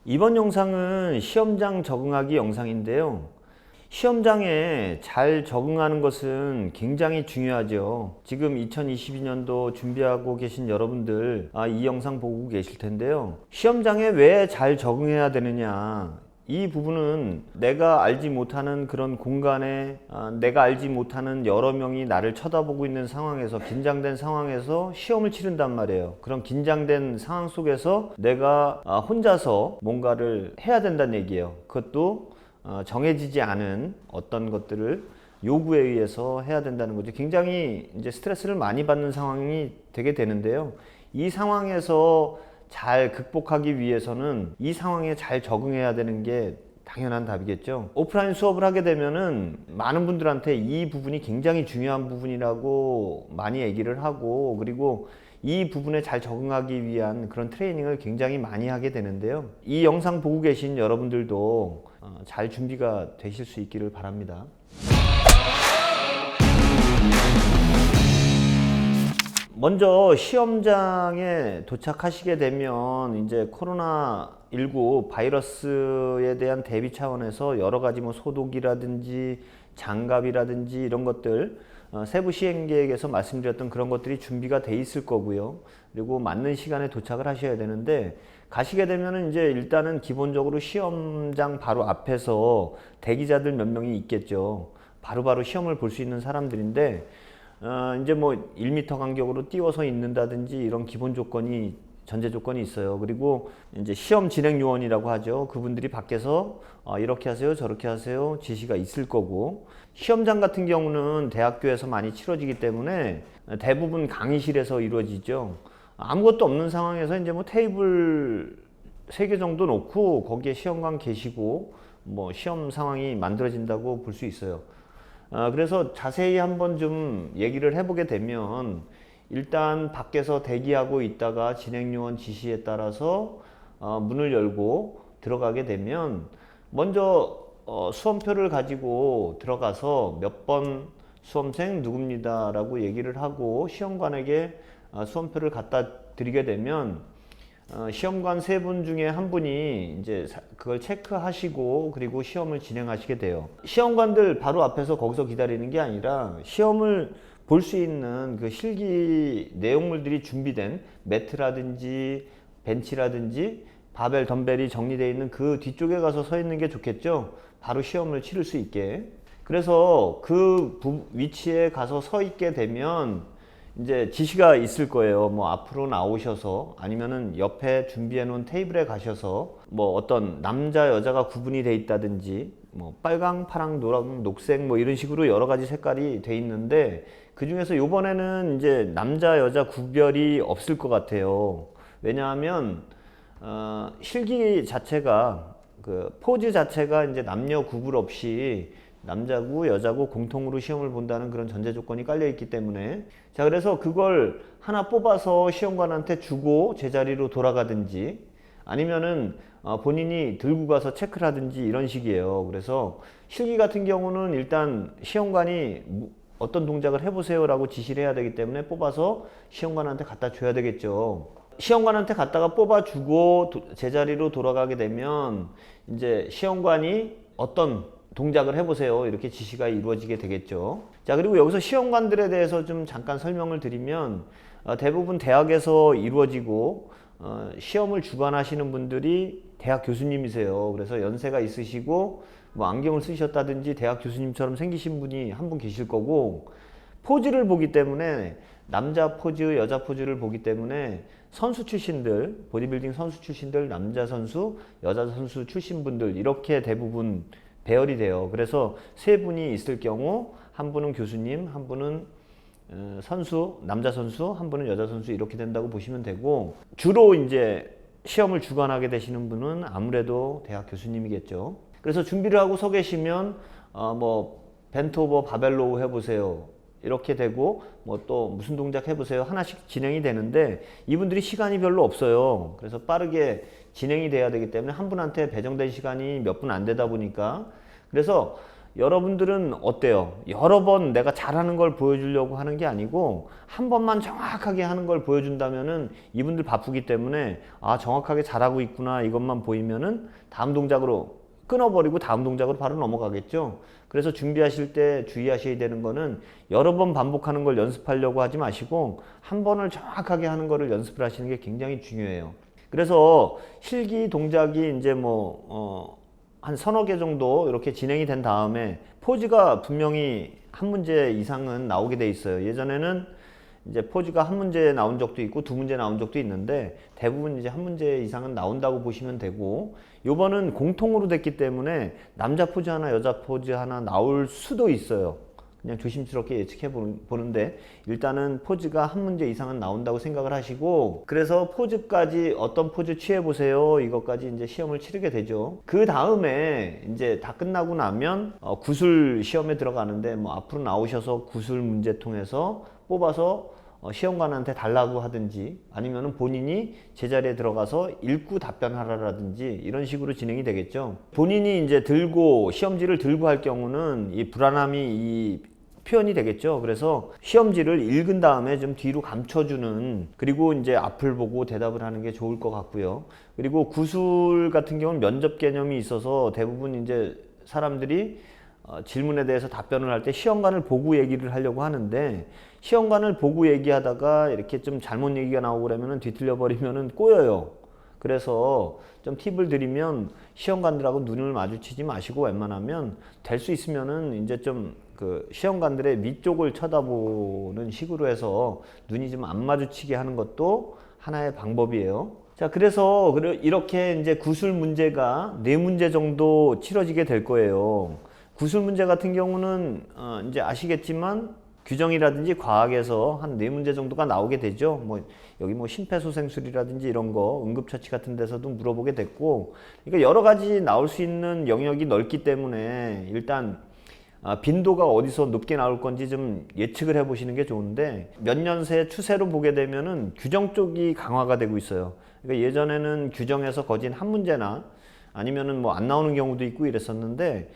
이번 영상은 시험장 적응하기 영상인데요. 시험장에 잘 적응하는 것은 굉장히 중요하죠. 지금 2022년도 준비하고 계신 여러분들 이 영상 보고 계실 텐데요. 시험장에 왜 잘 적응해야 되느냐, 이 부분은 내가 알지 못하는 그런 공간에 내가 알지 못하는 여러 명이 나를 쳐다보고 있는 상황에서, 긴장된 상황에서 시험을 치른단 말이에요. 그런 긴장된 상황 속에서 내가 혼자서 뭔가를 해야 된다는 얘기예요. 그것도 정해지지 않은 어떤 것들을 요구에 의해서 해야 된다는 거죠. 굉장히 이제 스트레스를 많이 받는 상황이 되게 되는데요. 이 상황에서 잘 극복하기 위해서는 이 상황에 잘 적응해야 되는 게 당연한 답이겠죠. 오프라인 수업을 하게 되면은 많은 분들한테 이 부분이 굉장히 중요한 부분이라고 많이 얘기를 하고, 그리고 이 부분에 잘 적응하기 위한 그런 트레이닝을 굉장히 많이 하게 되는데요. 이 영상 보고 계신 여러분들도 잘 준비가 되실 수 있기를 바랍니다. 먼저 시험장에 도착하시게 되면 이제 코로나19 바이러스에 대한 대비 차원에서 여러 가지 소독이라든지 장갑이라든지 이런 것들, 세부 시행 계획에서 말씀드렸던 그런 것들이 준비가 돼 있을 거고요. 그리고 맞는 시간에 도착을 하셔야 되는데, 가시게 되면은 이제 일단은 기본적으로 시험장 바로 앞에서 대기자들 몇 명이 있겠죠. 바로바로 시험을 볼 수 있는 사람들인데, 이제 1m 간격으로 띄워서 있는다든지 이런 기본 조건이, 전제 조건이 있어요. 그리고 이제 시험 진행 요원이라고 하죠. 그분들이 밖에서 이렇게 하세요, 저렇게 하세요 지시가 있을 거고, 시험장 같은 경우는 대학교에서 많이 치러지기 때문에 대부분 강의실에서 이루어지죠. 아무것도 없는 상황에서 이제 테이블 3개 정도 놓고 거기에 시험관 계시고 시험 상황이 만들어진다고 볼 수 있어요. 그래서 자세히 한번 좀 얘기를 해보게 되면, 일단 밖에서 대기하고 있다가 진행요원 지시에 따라서 문을 열고 들어가게 되면, 먼저 수험표를 가지고 들어가서 몇 번 수험생 누굽니다 라고 얘기를 하고 시험관에게 수험표를 갖다 드리게 되면, 시험관 3분 중에 한 분이 이제 그걸 체크하시고 그리고 시험을 진행하시게 돼요. 시험관들 바로 앞에서 거기서 기다리는 게 아니라, 시험을 볼 수 있는 그 실기 내용물들이 준비된 매트라든지 벤치라든지 바벨, 덤벨이 정리되어 있는 그 뒤쪽에 가서 서 있는 게 좋겠죠. 바로 시험을 치를 수 있게. 그래서 그 위치에 가서 서 있게 되면 이제 지시가 있을 거예요. 앞으로 나오셔서, 아니면은 옆에 준비해 놓은 테이블에 가셔서 어떤 남자 여자가 구분이 돼 있다든지, 빨강, 파랑, 노랑, 녹색 이런 식으로 여러 가지 색깔이 돼 있는데, 그 중에서 요번에는 이제 남자 여자 구별이 없을 것 같아요. 왜냐하면 실기 자체가, 그 포즈 자체가 이제 남녀 구분 없이 남자고 여자고 공통으로 시험을 본다는 그런 전제 조건이 깔려 있기 때문에, 자, 그래서 그걸 하나 뽑아서 시험관한테 주고 제자리로 돌아가든지, 아니면은 본인이 들고 가서 체크를 하든지 이런 식이에요. 그래서 실기 같은 경우는 일단 시험관이 어떤 동작을 해보세요 라고 지시를 해야 되기 때문에 뽑아서 시험관한테 갖다 줘야 되겠죠. 시험관한테 갖다가 뽑아주고 제자리로 돌아가게 되면 이제 시험관이 어떤 동작을 해보세요 이렇게 지시가 이루어지게 되겠죠. 자, 그리고 여기서 시험관들에 대해서 좀 잠깐 설명을 드리면, 대부분 대학에서 이루어지고 시험을 주관하시는 분들이 대학 교수님이세요. 그래서 연세가 있으시고 안경을 쓰셨다든지 대학 교수님처럼 생기신 분이 한 분 계실 거고, 포즈를 보기 때문에 남자 포즈, 여자 포즈를 보기 때문에 선수 출신들, 보디빌딩 선수 출신들, 남자 선수, 여자 선수 출신 분들 이렇게 대부분 배열이 돼요. 그래서 3분이 있을 경우 한 분은 교수님, 한 분은 선수, 남자 선수, 한 분은 여자 선수 이렇게 된다고 보시면 되고, 주로 이제 시험을 주관하게 되시는 분은 아무래도 대학 교수님이겠죠. 그래서 준비를 하고 서 계시면 벤토버 바벨로우 해보세요 이렇게 되고, 또 무슨 동작 해보세요 하나씩 진행이 되는데, 이분들이 시간이 별로 없어요. 그래서 빠르게 진행이 돼야 되기 때문에 한 분한테 배정된 시간이 몇 분 안 되다 보니까, 그래서 여러분들은 어때요? 여러 번 내가 잘하는 걸 보여주려고 하는 게 아니고 한 번만 정확하게 하는 걸 보여준다면은 이분들 바쁘기 때문에 아, 정확하게 잘하고 있구나 이것만 보이면은 다음 동작으로 끊어버리고 다음 동작으로 바로 넘어가겠죠. 그래서 준비하실 때 주의하셔야 되는 거는 여러 번 반복하는 걸 연습하려고 하지 마시고 한 번을 정확하게 하는 거를 연습을 하시는 게 굉장히 중요해요. 그래서 실기 동작이 이제 한 서너 개 정도 이렇게 진행이 된 다음에 포즈가 분명히 한 문제 이상은 나오게 돼 있어요. 예전에는 이제 포즈가 한 문제 나온 적도 있고 두 문제 나온 적도 있는데 대부분 이제 한 문제 이상은 나온다고 보시면 되고, 요번은 공통으로 됐기 때문에 남자 포즈 하나 여자 포즈 하나 나올 수도 있어요. 그냥 조심스럽게 예측해 보는데 일단은 포즈가 한 문제 이상은 나온다고 생각을 하시고, 그래서 포즈까지 어떤 포즈 취해 보세요 이것까지 이제 시험을 치르게 되죠. 그 다음에 이제 다 끝나고 나면 구술 시험에 들어가는데 앞으로 나오셔서 구술 문제 통해서 뽑아서 시험관한테 달라고 하든지 아니면 본인이 제자리에 들어가서 읽고 답변하라라든지 이런 식으로 진행이 되겠죠. 본인이 이제 시험지를 들고 할 경우는 이 불안함이 이 표현이 되겠죠. 그래서 시험지를 읽은 다음에 좀 뒤로 감춰주는, 그리고 이제 앞을 보고 대답을 하는 게 좋을 것 같고요. 그리고 구술 같은 경우는 면접 개념이 있어서 대부분 이제 사람들이 질문에 대해서 답변을 할 때 시험관을 보고 얘기를 하려고 하는데, 시험관을 보고 얘기하다가 이렇게 좀 잘못 얘기가 나오고 그러면은 뒤틀려 버리면은 꼬여요. 그래서 좀 팁을 드리면 시험관들하고 눈을 마주치지 마시고 웬만하면 될 수 있으면은 이제 좀 그 시험관들의 위쪽을 쳐다보는 식으로 해서 눈이 좀 안 마주치게 하는 것도 하나의 방법이에요. 자, 그래서 이렇게 이제 구술 문제가 4문제 정도 치러지게 될 거예요. 구술 문제 같은 경우는 이제 아시겠지만 규정이라든지 과학에서 한 4문제 정도가 나오게 되죠. 여기 심폐소생술이라든지 이런 거 응급처치 같은 데서도 물어보게 됐고, 그러니까 여러 가지 나올 수 있는 영역이 넓기 때문에 일단 빈도가 어디서 높게 나올 건지 좀 예측을 해 보시는 게 좋은데, 몇 년 새 추세로 보게 되면은 규정 쪽이 강화가 되고 있어요. 그러니까 예전에는 규정에서 거진 한 문제나 아니면은 안 나오는 경우도 있고 이랬었는데,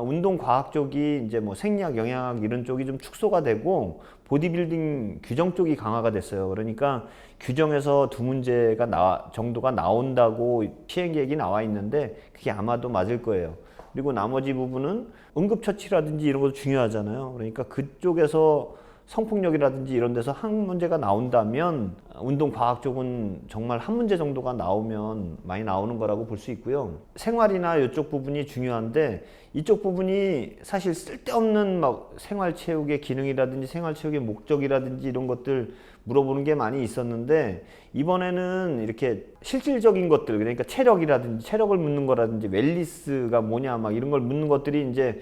운동 과학 쪽이 이제 생리학, 영양학 이런 쪽이 좀 축소가 되고 보디빌딩 규정 쪽이 강화가 됐어요. 그러니까 규정에서 2문제가 정도가 나온다고 시행 계획이 나와 있는데 그게 아마도 맞을 거예요. 그리고 나머지 부분은 응급처치라든지 이런 것도 중요하잖아요. 그러니까 그쪽에서 성폭력이라든지 이런 데서 한 문제가 나온다면 운동 과학 쪽은 정말 한 문제 정도가 나오면 많이 나오는 거라고 볼 수 있고요. 생활이나 이쪽 부분이 중요한데, 이쪽 부분이 사실 쓸데없는 생활체육의 기능이라든지 생활체육의 목적이라든지 이런 것들 물어보는 게 많이 있었는데, 이번에는 이렇게 실질적인 것들, 그러니까 체력이라든지 체력을 묻는 거라든지 웰니스가 뭐냐 이런 걸 묻는 것들이 이제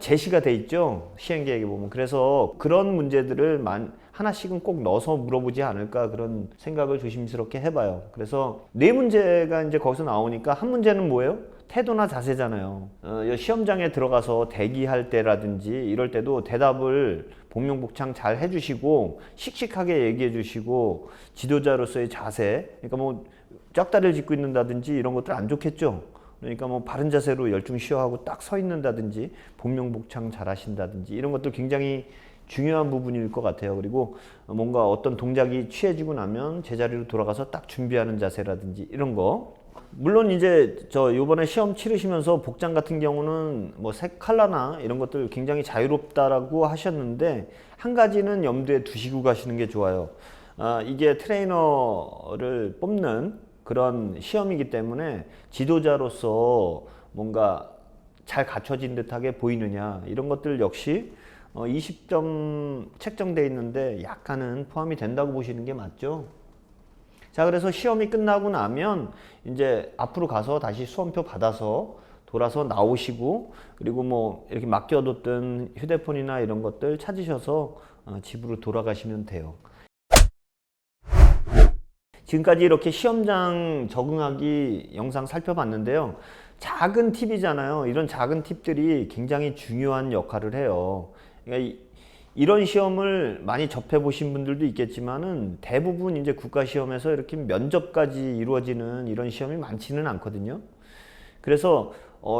제시가 돼 있죠, 시행계획에 보면. 그래서 그런 문제들을 하나씩은 꼭 넣어서 물어보지 않을까 그런 생각을 조심스럽게 해봐요. 그래서 4문제가 이제 거기서 나오니까 한 문제는 뭐예요? 태도나 자세잖아요. 시험장에 들어가서 대기할 때라든지 이럴 때도 대답을 복명복창 잘 해주시고 씩씩하게 얘기해 주시고, 지도자로서의 자세, 그러니까 짝다리를 짚고 있는다든지 이런 것들 안 좋겠죠. 그러니까 바른 자세로 열중 쉬어하고 딱 서 있는다든지 복명복창 잘 하신다든지 이런 것들 굉장히 중요한 부분일 것 같아요. 그리고 뭔가 어떤 동작이 취해지고 나면 제자리로 돌아가서 딱 준비하는 자세라든지 이런 거. 물론 이제 요번에 시험 치르시면서 복장 같은 경우는 색 컬러나 이런 것들 굉장히 자유롭다라고 하셨는데, 한 가지는 염두에 두시고 가시는 게 좋아요. 이게 트레이너를 뽑는 그런 시험이기 때문에 지도자로서 뭔가 잘 갖춰진 듯하게 보이느냐 이런 것들 역시 20점 책정되어 있는데 약간은 포함이 된다고 보시는 게 맞죠. 자, 그래서 시험이 끝나고 나면 이제 앞으로 가서 다시 수험표 받아서 돌아서 나오시고, 그리고 이렇게 맡겨뒀던 휴대폰이나 이런 것들 찾으셔서 집으로 돌아가시면 돼요. 지금까지 이렇게 시험장 적응하기 영상 살펴봤는데요. 작은 팁이잖아요. 이런 작은 팁들이 굉장히 중요한 역할을 해요. 그러니까 이런 시험을 많이 접해 보신 분들도 있겠지만은 대부분 이제 국가시험에서 이렇게 면접까지 이루어지는 이런 시험이 많지는 않거든요. 그래서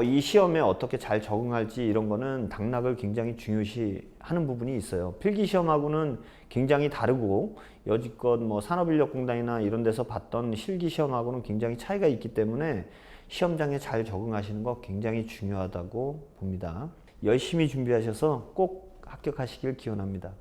이 시험에 어떻게 잘 적응할지 이런 거는 당락을 굉장히 중요시 하는 부분이 있어요. 필기 시험하고는 굉장히 다르고 여지껏 뭐 산업인력공단이나 이런 데서 봤던 실기 시험하고는 굉장히 차이가 있기 때문에 시험장에 잘 적응하시는 거 굉장히 중요하다고 봅니다. 열심히 준비하셔서 꼭 합격하시길 기원합니다.